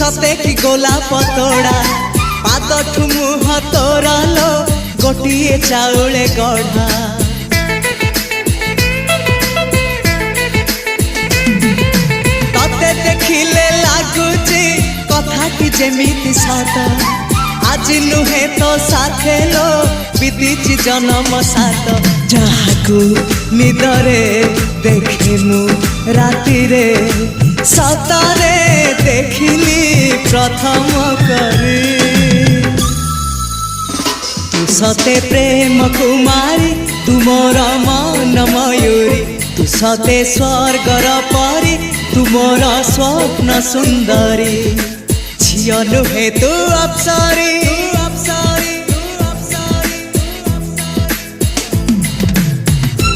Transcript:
सते कि गोलाप तोड़ा पादठु मुह तोरा लो गोटिए चाउले गढ़ा तते देखिले लागुची कथा कि जेमिति सत आज नुहे तो साथे लो बीतीची जन्म सात जहाकू निदरे देखे मु राति रे सतरे देखिली प्रथम करी तू सते प्रेम कुमारी तू मोर मन मयूरी तू सते स्वर्गर परी तू मोर स्वप्न सुंदरी झियो नुहे तू अप्सरी